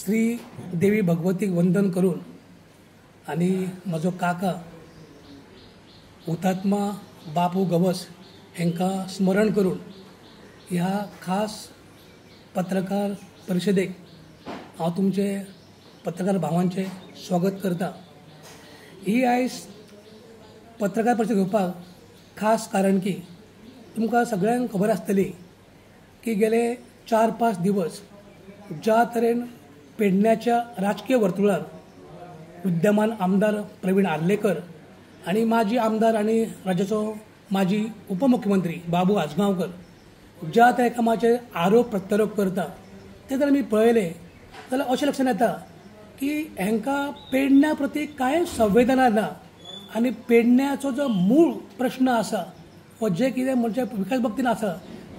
श्री देवी भगवतीक वंदन करून आणि म्हजो काका हुतात्मा बापू गवस हांकां स्मरण करून ह्या खास पत्रकार परिशदेक हांव तुमचे पत्रकार भावांचे स्वागत करता। ही आयज पत्रकार परिशद घेवपाक खास कारण की तुमकां सगळ्यांक खबर आसतली की गेले 4-5 दिवस ज्या तरेन पेडण्याच्या राजकीय वर्तुळात विद्यमान आमदार प्रवीण आर्लेकर आणि माजी आमदार आणि राज्याचो माजी उपमुख्यमंत्री बाबू आजगांवकर ज्या तरेन एकामेकाचे आरोप प्रत्यारोप करता ते जर आमी पळयले जाल्यार अशें लक्षांत येता की हांकां पेडण्या प्रती कांय संवेदना ना आनी पेडण्याचो जो मूळ प्रश्न आसा वा जे कितें म्हणजे विकास बाबतींत आसा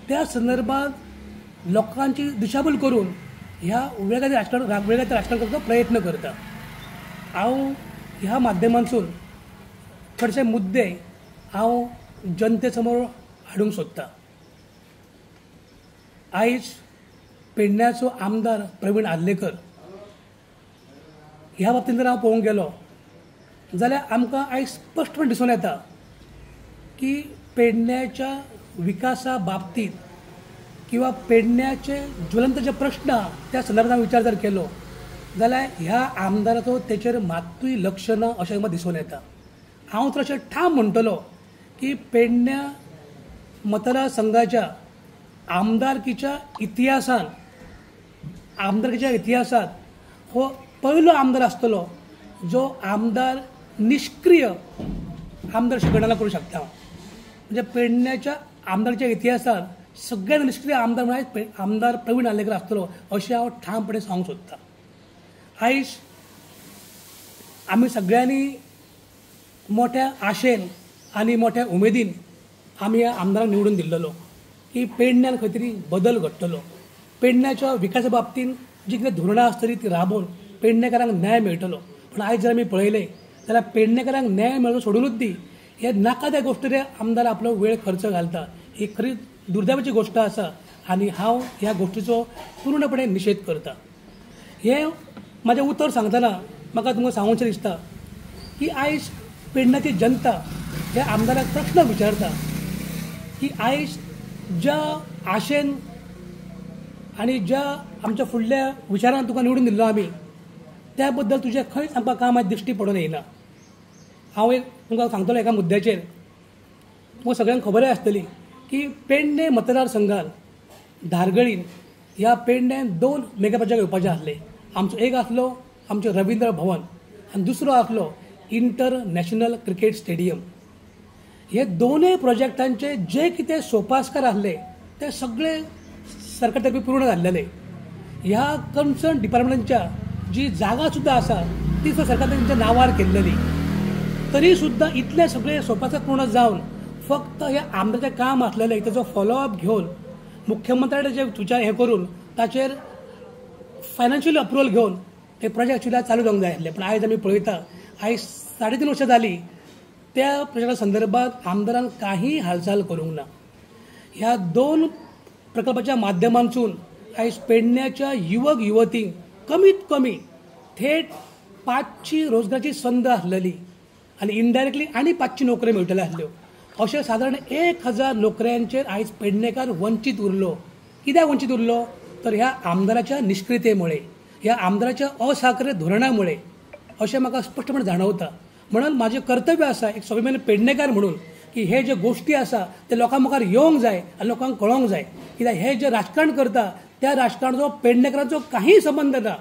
त्या संदर्भात लोकांची दिशाभूल करून ह्या वेगळ्या राजकारण करपाचो प्रयत्न करता। हांव ह्या माध्यमांतसून थोडेशे मुद्दे हांव जनते समोर हाडूंक सोदतां। आयज पेडण्याचो आमदार प्रवीण आर्लेकर ह्या बाबतींत जर हांव पळोवंक गेलो जाल्यार आमकां आयज स्पश्टपणे दिसून येता की पेडण्याच्या विकासा बाबतींत किंवा पेडण्याचे ज्वलंत जे प्रश्न आहा त्या संदर्भात विचार जर केलो जाल्यार ह्या आमदाराचो तेचेर मात्तूय लक्ष ना अशें म्हाका दिसून येता। हांव तर अशें ठाम म्हणटलो की पेडण्या मतदारसंघाच्या आमदारकीच्या इतिहासांत हो पयलो आमदार आसतलो जो आमदार निष्क्रिय आमदार अशी गणना करूं शकता। म्हणजे पेडण्याच्या आमदारच्या इतिहासात सगळ्यात निष्क्रिय आमदार म्हळ्यार आमदार प्रवीण आर्लेकर आसतलो अशें हांव ठामपणे सांगूंक सोदतां। आयज आमी सगळ्यांनी मोठ्या आशेन आनी मोठ्या उमेदीन आमी ह्या आमदाराक निवडून दिल्लो की पेडण्यान खंय तरी बदल घडटलो, पेडण्याच्या विकासा बाबतींत जी कितें धोरणां आसतली ती राबोवन पेडणेकारांक न्याय मेळटलो। पूण आयज जर आमी पळयलें जाल्यार पेडणेकारांक न्याय मेळचो सोडूनच दी हे नाका त्या गोश्टीर आमदार आपलो वेळ खर्च घालता ही खरी दुर्दैवाची गोष्ट आसा आनी हांव ह्या गोश्टीचो पूर्णपणे निशेध करता। हे म्हाजें उतर सांगतना म्हाका तुमकां सांगूचें दिसता की आयज पेडण्याची जनता ह्या आमदाराक प्रश्न विचारता की आयज ज्या आशेन आनी ज्या आमच्या फुडल्या विचारान तुका निवडून दिल्लो आमी त्या बद्दल तुजें खंयच आमकां काम आज दिश्टी पडून येयना। हांव एक तुमकां सांगतलो एका मुद्द्याचेर तुमकां सगळ्यांक खबरय आसतली की पेडणे मतदारसंघात धारगळीन ह्या पेडण्यान 2 मेगा प्रोजेक्ट येवपाचे आसले। आमचो एक आसलो आमचें रवींद्र भवन आनी दुसरो आसलो इंटरनॅशनल क्रिकेट स्टेडियम। हे दोनूय प्रोजेक्टांचे जे कितें सोपास्कार आसले ते सगळे सरकार तर्फे पूर्ण जाल्लेले। ह्या कन्सर्न डिपार्टमेंटाच्या जी जागा सुद्दां आसा ती सुद्दां सरकारान तेंच्या नांवार केल्लेली, तरी सुद्दां इतले सगळे सोपास्कार पूर्ण जावन फक्त हे आमदाराचें काम आसलेलें तेजो फॉलोअप घेवन मुख्यमंत्र्याचे जे विचार हे करून ताचेर फायनान्शियल अप्रुवल घेवन हे प्रोजेक्ट एक्चुअली चालू जावंक जाय आसले। पूण आयज आमी पळयता आयज 3.5 वर्सां जालीं त्या प्रोजेक्टा संदर्भात आमदारान काही हालचाल करूंक ना। ह्या 2 प्रकल्पाच्या माध्यमांतसून आयज पेडण्याच्या युवक युवतींक कमीत कमी थेट 500 रोजगाराची संद आसलेली आनी इनडायरेक्टली आनी 500 नोकऱ्यो मेळटल्यो आसल्यो। अशें सादारण 1000 नोकऱ्यांचेर आयज पेडणेकार वंचीत उरलो। कित्याक वंचीत उरलो तर ह्या आमदाराच्या निष्क्रियतेमुळे, ह्या आमदाराच्या असहकार्य धोरणामुळे अशें म्हाका स्पश्टपणे जाणवता। म्हणून माझे कर्तव्य आसा एक स्वाभिमानी पेडणेकार म्हणून की हे जे गोश्टी आसा ते लोकां मुखार येवंक जाय आनी लोकांक कळोंक जाय। कित्याक हे जे राजकारण करता त्या राजकारणाचो पेडणेकारांचो काही संबंध ना।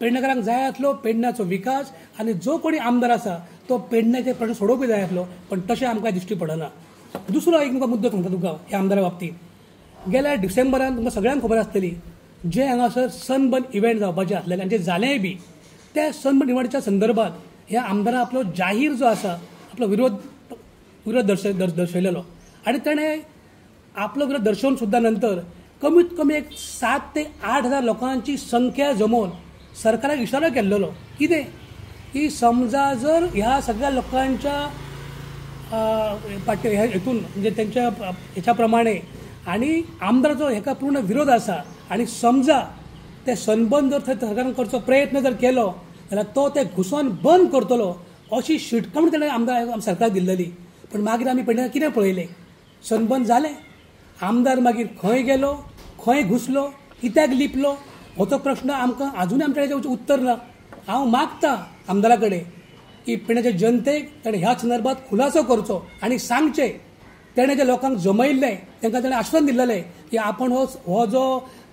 पेडणेकारांक जाय आसलो पेडण्याचो विकास आनी जो कोणी आमदार आसा तो पेडण्याचे प्रश्न सोडोवपी जाय आसलो, पण तशें आमकां दिश्टी पडना। दुसरो एक मुद्दो सांगता तुका ह्या आमदारा बाबतींत गेल्या डिसेंबरान तुमकां सगळ्यांक खबर आसतली जे हांगासर सनबर्न इव्हेंट जावपाचे आसलेले आनी जे जालेंय बी त्या सनबर्न इव्हेंटच्या संदर्भात ह्या आमदारान आपलो जाहीर जो आसा आपलो विरोध दर्शयलेलो आनी ताणें आपलो विरोध दर्शोवन सुद्दां नंतर कमीत कमी एक 7 ते 8 हजार लोकांची संख्या जमोवन सरकाराक इशारो केल्लो कितें की समजा जर ह्या सगळ्या लोकांच्या हेतून म्हणजे त्यांच्या ह्याच्या प्रमाणे आणि आमदाराचो हेका पूर्ण विरोध आसा आणि समजा ते सनबर्न जर थंय सरकारान करचो प्रयत्न जर केलो जाल्यार तो ते घुसोन बंद करतलो अशी शिटकावणी ताणें आमदार सरकार दिल्ली. पण मागीर आमी पेडण्यां कितें पळयलें, सनबर्न जालें, आमदार मागीर खंय गेलो, खंय घुसलो, कित्याक लिपलो, हो तो प्रश्न आमकां अजूनय आमच्या कडेन उत्तर ना. हांव मागतां आमदारा कडेन की पेडण्याच्या जनतेक ताणें ह्या संदर्भात खुलासो करचो आनी सांगचें तेणें जे लोकांक जमयल्लें तांकां ताणें आश्वासन दिल्लें की आपण हो जो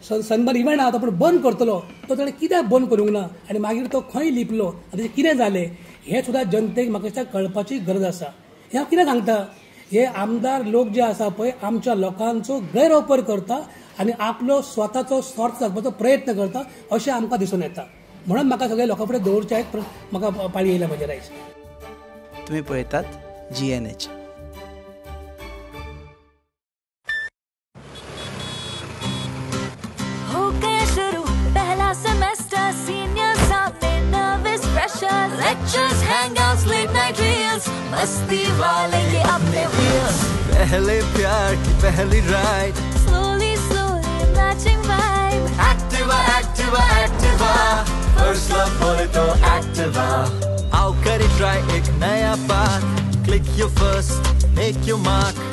सनबर्न इव्हेंट आहा तो आपण बंद करतलो, तो ताणें कित्याक बंद करूंक ना आनी मागीर तो खंय लिपलो आनी ताचें कितें जालें हें सुद्दां जनतेक म्हाका दिसता कळपाची गरज आसा. हें हांव कितें सांगता, हे आमदार लोक जे आसा पळय आमच्या लोकांचो गैरवापर करता आनी आपलो स्वताचो स्वार्थ साधपाचो प्रयत्न करता अशें आमकां दिसून येता. म्हणून म्हाका सगळ्या लोकां फुडें दवरचें म्हाका पाळी येयल्या म्हजेर आयज. तुम्ही पळयतात GNH. Semester, seniors सामने nervous pressures, lectures, hangouts, late night reels, मस्ती वाले ये अपने wheels. पहले प्यार की पहली ride, Slowly, slowly matching vibe. Activa, Activa, Activa, first love बोले तो Activa. आओ करें try एक नया path, click your first, make your mark.